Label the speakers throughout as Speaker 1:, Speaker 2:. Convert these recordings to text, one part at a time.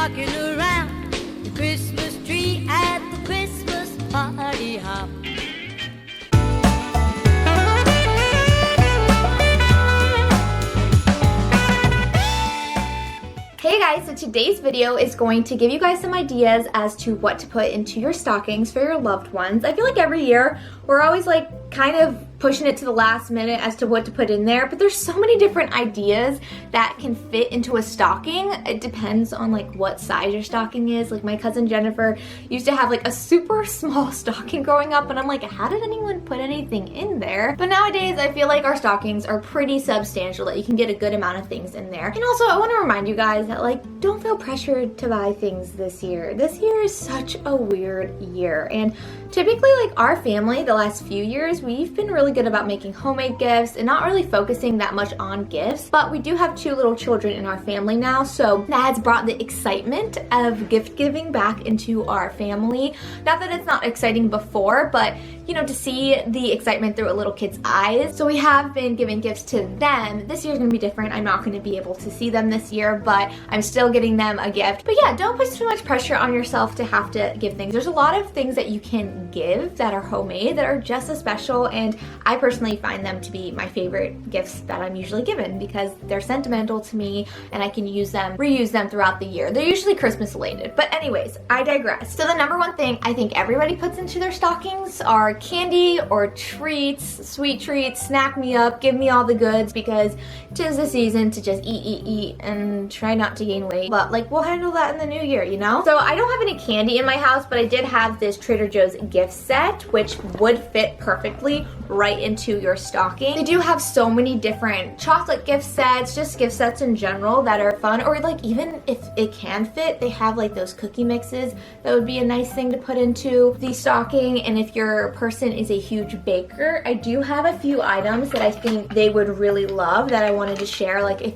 Speaker 1: rocking around the Christmas tree at the Christmas party hop.
Speaker 2: Hey guys, so today's video is going to give you guys some ideas as to what to put into your stockings for your loved ones. I feel like every year we're always like kind of pushing it to the last minute as to what to put in there, but there's so many different ideas that can fit into a stocking. It depends on like what size your stocking is. Like my cousin Jennifer used to have like a super small stocking growing up, and I'm like, how did anyone put anything in there? But nowadays I feel like our stockings are pretty substantial, that you can get a good amount of things in there. And also I want to remind you guys that like, don't feel pressured to buy things this year. This year is such a weird year, and typically like our family the last few years, we've been really good about making homemade gifts and not really focusing that much on gifts. But we do have 2 little children in our family now, so that has brought the excitement of gift giving back into our family. Not that it's not exciting before, but you know, to see the excitement through a little kid's eyes. So we have been giving gifts to them. This year's gonna be different. I'm not gonna be able to see them this year, but I'm still getting them a gift. But yeah, don't put too much pressure on yourself to have to give things. There's a lot of things that you can give that are homemade that are just as special, and I personally find them to be my favorite gifts that I'm usually given because they're sentimental to me and I can use them, reuse them throughout the year. They're usually Christmas related, but anyways, I digress. So the number one thing I think everybody puts into their stockings are candy or treats, sweet treats, snack me up, give me all the goods, because 'tis the season to just eat and try not to gain weight. But like, we'll handle that in the new year, you know? So I don't have any candy in my house, but I did have this Trader Joe's gift set, which would fit perfectly right into your stocking. They do have so many different chocolate gift sets, just gift sets in general that are fun, or like even if it can fit, they have like those cookie mixes that would be a nice thing to put into the stocking. And if your person is a huge baker, I do have a few items that I think they would really love that I wanted to share. Like if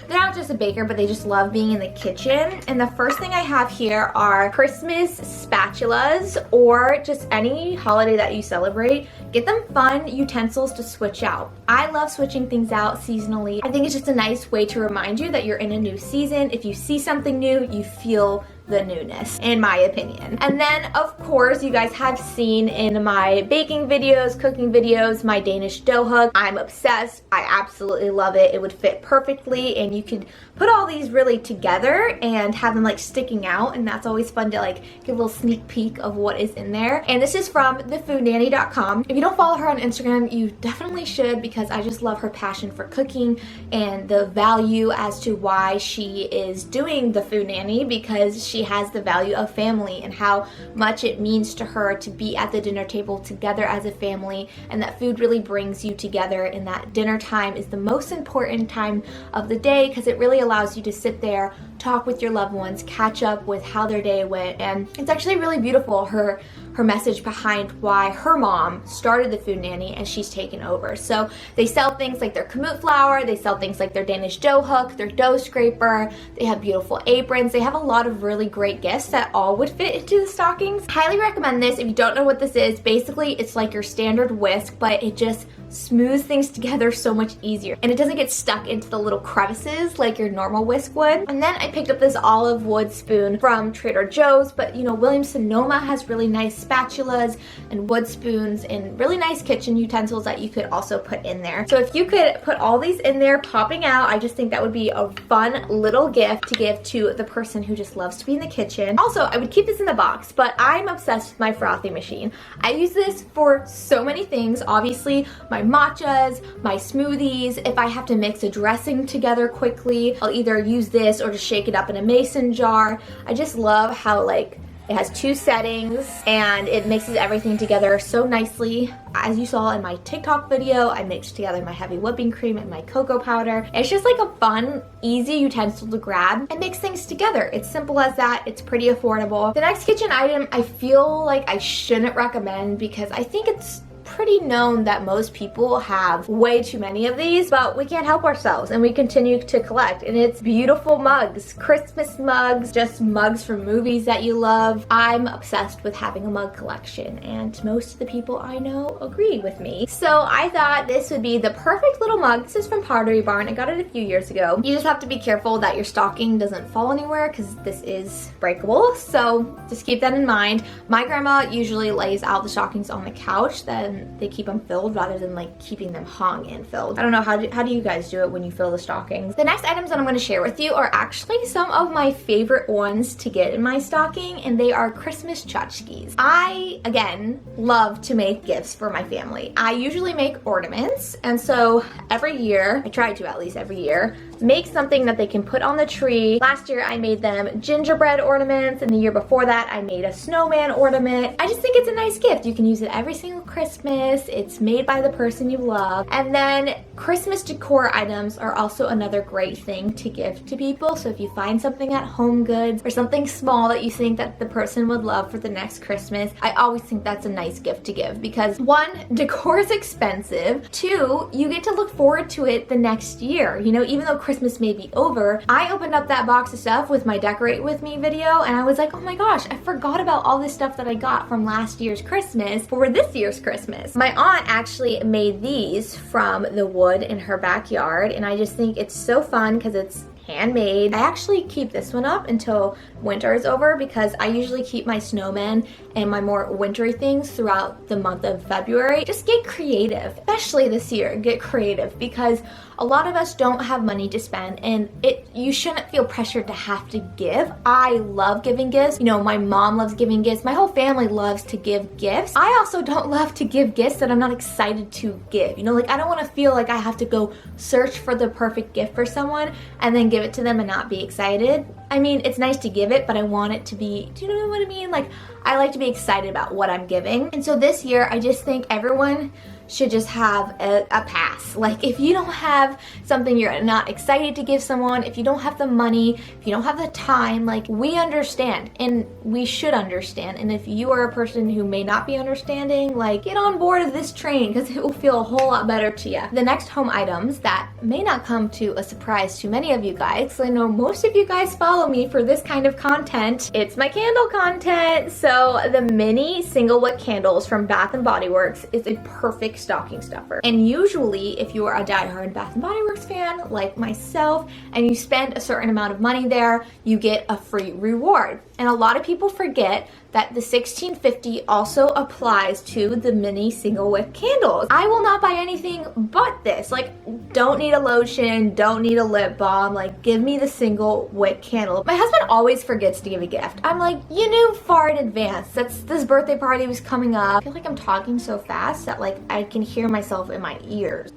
Speaker 2: they're not just a baker, but they just love being in the kitchen. And the first thing I have here are Christmas spatulas, or just any holiday that you celebrate. Get them fun utensils to switch out. I love switching things out seasonally. I think it's just a nice way to remind you that you're in a new season. If you see something new, you feel the newness, in my opinion. And then of course you guys have seen in my baking videos, cooking videos, my Danish dough hook. I'm obsessed. I absolutely love it. It would fit perfectly, and you could put all these really together and have them like sticking out, and that's always fun to like give a little sneak peek of what is in there. And this is from thefoodnanny.com. If you don't follow her on Instagram, you definitely should, because I just love her passion for cooking and the value as to why she is doing the Food Nanny, because she has the value of family and how much it means to her to be at the dinner table together as a family, and that food really brings you together, and that dinner time is the most important time of the day because it really allows you to sit there, talk with your loved ones, catch up with how their day went. And it's actually really beautiful, her message behind why her mom started the Food Nanny and she's taken over. So they sell things like their kamut flour, they sell things like their Danish dough hook, their dough scraper, they have beautiful aprons, they have a lot of really great gifts that all would fit into the stockings. Highly recommend this. If you don't know what this is, basically it's like your standard whisk, but it just smooths things together so much easier, and it doesn't get stuck into the little crevices like your normal whisk would. And then I picked up this olive wood spoon from Trader Joe's, but you know, Williams-Sonoma has really nice spatulas and wood spoons and really nice kitchen utensils that you could also put in there. So if you could put all these in there popping out, I just think that would be a fun little gift to give to the person who just loves to be in the kitchen. Also, I would keep this in the box, but I'm obsessed with my frothy machine. I use this for so many things. Obviously, my matchas, my smoothies. If I have to mix a dressing together quickly, I'll either use this or just shake it up in a mason jar. I just love how like it has 2 settings and it mixes everything together so nicely. As you saw in my TikTok video, I mixed together my heavy whipping cream and my cocoa powder. It's just like a fun, easy utensil to grab and mix things together. It's simple as that. It's pretty affordable. The next kitchen item I feel like I shouldn't recommend because I think it's pretty known that most people have way too many of these, but we can't help ourselves and we continue to collect. And it's beautiful mugs, Christmas mugs, just mugs from movies that you love. I'm obsessed with having a mug collection, and most of the people I know agree with me. So I thought this would be the perfect little mug. This is from Pottery Barn. I got it a few years ago. You just have to be careful that your stocking doesn't fall anywhere because this is breakable. So just keep that in mind. My grandma usually lays out the stockings on the couch, then they keep them filled rather than like keeping them hung and filled. I don't know, how do you guys do it when you fill the stockings? The next items that I'm going to share with you are actually some of my favorite ones to get in my stocking, and they are Christmas tchotchkes. I, again, love to make gifts for my family. I usually make ornaments, and so every year, I try to at least every year, make something that they can put on the tree. Last year I made them gingerbread ornaments, and the year before that I made a snowman ornament. I just think it's a nice gift. You can use it every single Christmas. It's made by the person you love. And then Christmas decor items are also another great thing to give to people. So if you find something at Home Goods or something small that you think that the person would love for the next Christmas, I always think that's a nice gift to give because one, decor is expensive. Two, you get to look forward to it the next year. You know, even though Christmas may be over, I opened up that box of stuff with my Decorate With Me video and I was like, oh my gosh, I forgot about all this stuff that I got from last year's Christmas for this year's Christmas. My aunt actually made these from the wood in her backyard, and I just think it's so fun because it's handmade. I actually keep this one up until winter is over because I usually keep my snowmen and my more wintry things throughout the month of February. Just get creative, especially this year, get creative because a lot of us don't have money to spend, and you shouldn't feel pressured to have to give. I love giving gifts. You know, my mom loves giving gifts. My whole family loves to give gifts. I also don't love to give gifts that I'm not excited to give. You know, like I don't want to feel like I have to go search for the perfect gift for someone and then give it to them and not be excited. I mean, it's nice to give it, but I want it to be, do you know what I mean? Like, I like to be excited about what I'm giving. And so this year, I just think everyone should just have a pass. Like if you don't have something you're not excited to give someone, if you don't have the money, if you don't have the time, like we understand and we should understand. And if you are a person who may not be understanding, like get on board of this train because it will feel a whole lot better to you. The next home items that may not come to a surprise to many of you guys, so I know most of you guys follow me for this kind of content. It's my candle content. So the mini single wick candles from Bath & Body Works is a perfect stocking stuffer. And usually if you are a diehard Bath & Body Works fan like myself and you spend a certain amount of money there, you get a free reward. And a lot of people forget that the $16.50 also applies to the mini single wick candles. I will not buy anything but this. Like, don't need a lotion, don't need a lip balm, like give me the single wick candle. My husband always forgets to give a gift. I'm like, you knew far in advance that this birthday party was coming up. I feel like I'm talking so fast that like I can hear myself in my ears.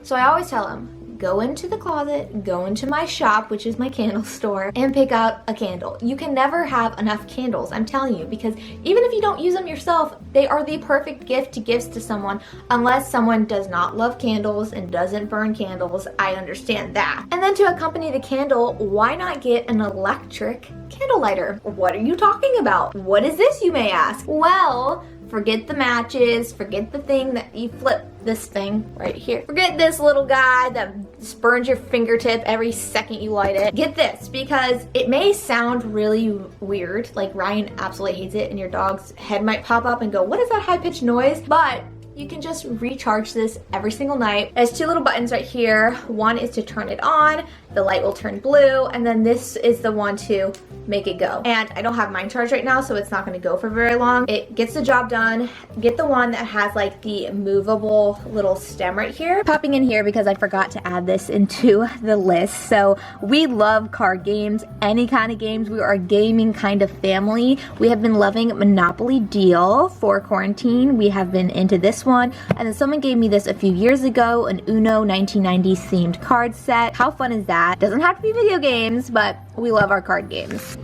Speaker 2: So I always tell him, go into the closet, go into my shop, which is my candle store, and pick out a candle. You can never have enough candles, I'm telling you, because even if you don't use them yourself, they are the perfect gift to give to someone, unless someone does not love candles and doesn't burn candles. I understand that. And then to accompany the candle, why not get an electric candle lighter? What are you talking about? What is this, you may ask? Well, forget the matches, forget the thing that you flip, this thing right here. Forget this little guy that burns your fingertip every second you light it. Get this, because it may sound really weird, like Ryan absolutely hates it and your dog's head might pop up and go, what is that high-pitched noise? But you can just recharge this every single night. There's two little buttons right here. One is to turn it on, the light will turn blue, and then this is the one to make it go. And I don't have mine charged right now, so it's not gonna go for very long. It gets the job done. Get the one that has like the movable little stem right here. Popping in here because I forgot to add this into the list. So we love card games, any kind of games. We are a gaming kind of family. We have been loving Monopoly Deal for quarantine. We have been into this one, and then someone gave me this a few years ago, an Uno 1990s themed card set. How fun is that? Doesn't have to be video games, but we love our card games.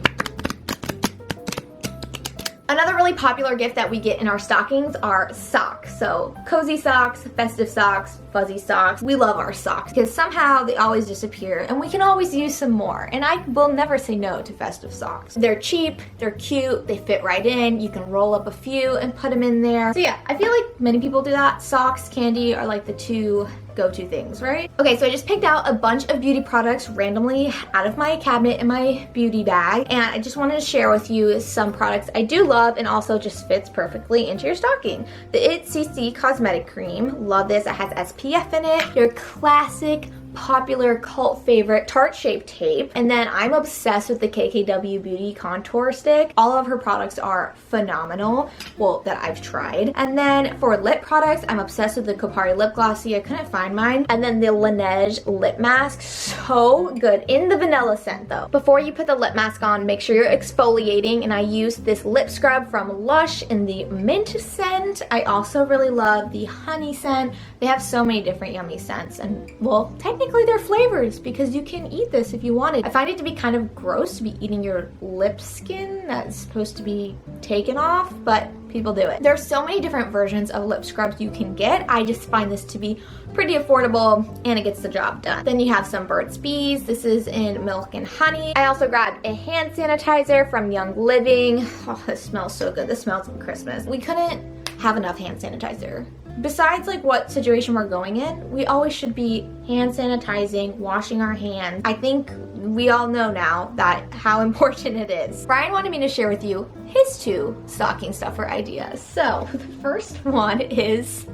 Speaker 2: Another really popular gift that we get in our stockings are socks. So cozy socks, festive socks, fuzzy socks. We love our socks because somehow they always disappear and we can always use some more. And I will never say no to festive socks. They're cheap, they're cute, they fit right in. You can roll up a few and put them in there. So yeah, I feel like many people do that. Socks, candy are like the two go-to things, right? Okay, so I just picked out a bunch of beauty products randomly out of my cabinet in my beauty bag, and I just wanted to share with you some products I do love and also just fits perfectly into your stocking. The It CC Cosmetic Cream, love this. It has SPF in it. Your classic popular cult favorite Tarte Shape Tape, and then I'm obsessed with the KKW Beauty Contour Stick. All of her products are phenomenal, well, that I've tried. And then for lip products, I'm obsessed with the Kopari Lip Glossy. I couldn't find mine. And then the Laneige Lip Mask, so good, in the vanilla scent though. Before you put the lip mask on, make sure you're exfoliating, and I use this lip scrub from Lush in the mint scent. I also really love the honey scent. They have so many different yummy scents, and well, technically they're flavors because you can eat this if you wanted. I find it to be kind of gross to be eating your lip skin that's supposed to be taken off, but people do it. There's so many different versions of lip scrubs you can get. I just find this to be pretty affordable and it gets the job done. Then you have some Burt's Bees. This is in milk and honey. I also grabbed a hand sanitizer from Young Living. Oh, this smells so good. This smells like Christmas. We couldn't have enough hand sanitizer. Besides like what situation we're going in, we always should be hand sanitizing, washing our hands. I think we all know now that how important it is. Brian wanted me to share with you his 2 stocking stuffer ideas. So the first one is,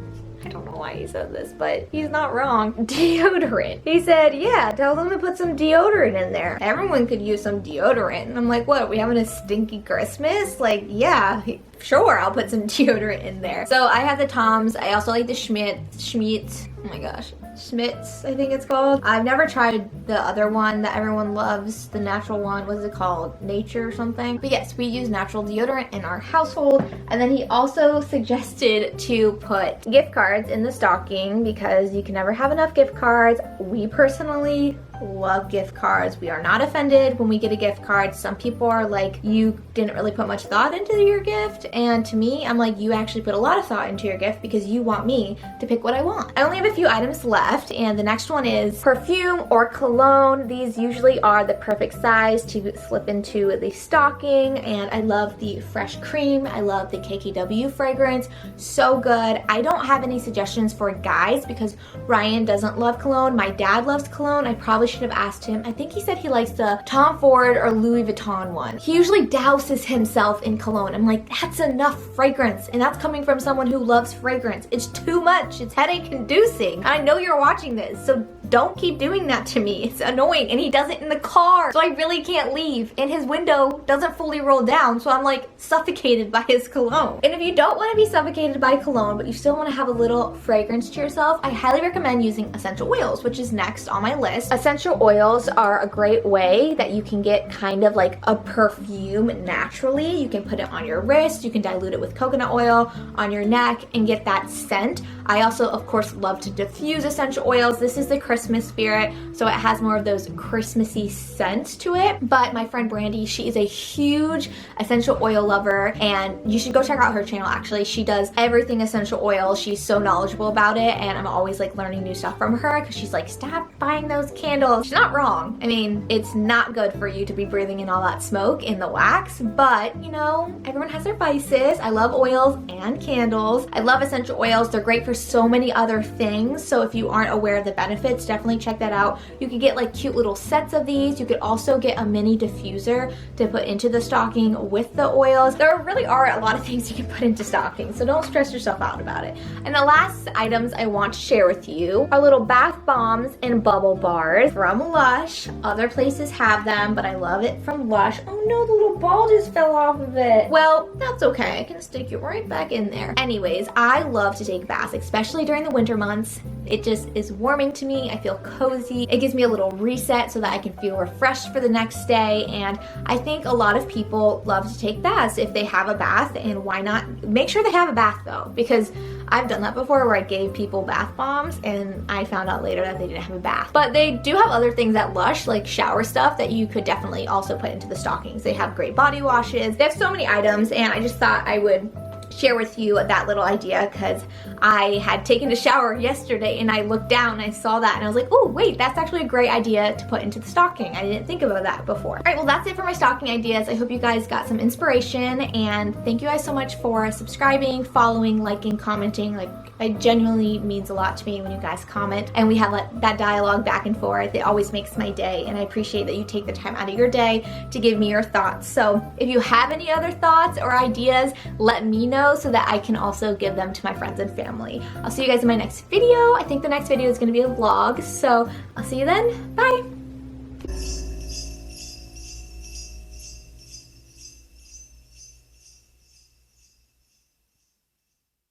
Speaker 2: I don't know why he said this, but he's not wrong, deodorant. He said, yeah, tell them to put some deodorant in there. Everyone could use some deodorant. And I'm like, what, are we having a stinky Christmas? Like, yeah, sure, I'll put some deodorant in there. So I have the Toms. I also like the Schmitz. Oh my gosh. Schmitz, I think it's called. I've never tried the other one that everyone loves, the natural one. What is it called? Nature or something? But yes, we use natural deodorant in our household. And then he also suggested to put gift cards in the stocking because you can never have enough gift cards. We personally love gift cards. We are not offended when we get a gift card. Some people are like, you didn't really put much thought into your gift, and to me, I'm like, you actually put a lot of thought into your gift because you want me to pick what I want. I only have a few items left, and the next one is perfume or cologne. These usually are the perfect size to slip into the stocking, and I love the Fresh Cream. I love the KKW fragrance. So good. I don't have any suggestions for guys because Ryan doesn't love cologne. My dad loves cologne. I probably should have asked him. I think he said he likes the Tom Ford or Louis Vuitton one. He usually douses himself in cologne. I'm like, that's enough fragrance. And that's coming from someone who loves fragrance. It's too much. It's headache inducing. I know you're watching this, so don't keep doing that to me. It's annoying. And he does it in the car, so I really can't leave. And his window doesn't fully roll down, so I'm like suffocated by his cologne. And if you don't want to be suffocated by cologne, but you still want to have a little fragrance to yourself, I highly recommend using essential oils, which is next on my list. Essential oils are a great way that you can get kind of like a perfume naturally. You can put it on your wrist, you can dilute it with coconut oil on your neck and get that scent. I also, of course, love to diffuse essential oils. This is the Christmas spirit, so it has more of those Christmassy scents to it. But my friend Brandy, she is a huge essential oil lover, and you should go check out her channel actually. She does everything essential oil. She's so knowledgeable about it, and I'm always like learning new stuff from her because she's like, stop buying those candles. She's not wrong. I mean, it's not good for you to be breathing in all that smoke in the wax, but you know, everyone has their vices. I love oils and candles. I love essential oils. They're great for so many other things. So if you aren't aware of the benefits, definitely check that out. You could get like cute little sets of these. You could also get a mini diffuser to put into the stocking with the oils. There really are a lot of things you can put into stockings, so don't stress yourself out about it. And the last items I want to share with you are little bath bombs and bubble bars from Lush. Other places have them, but I love it from Lush. Oh no, the little ball just fell off of it. Well, that's okay. I can stick it right back in there. Anyways, I love to take baths, especially during the winter months. It just is warming to me. I feel cozy. It gives me a little reset so that I can feel refreshed for the next day. And I think a lot of people love to take baths if they have a bath, and why not make sure they have a bath though, because I've done that before where I gave people bath bombs and I found out later that they didn't have a bath. But they do have other things at Lush, like shower stuff, that you could definitely also put into the stockings. They have great body washes. They have so many items, and I just thought I would share with you that little idea because I had taken a shower yesterday and I looked down and I saw that and I was like, oh wait, that's actually a great idea to put into the stocking. I didn't think about that before. All right, well that's it for my stocking ideas. I hope you guys got some inspiration, and thank you guys so much for subscribing, following, liking, commenting. Like, it genuinely means a lot to me when you guys comment and we have that dialogue back and forth. It always makes my day, and I appreciate that you take the time out of your day to give me your thoughts. So if you have any other thoughts or ideas, let me know so that I can also give them to my friends and family. I'll see you guys in my next video. I think the next video is going to be a vlog, so I'll see you then. Bye!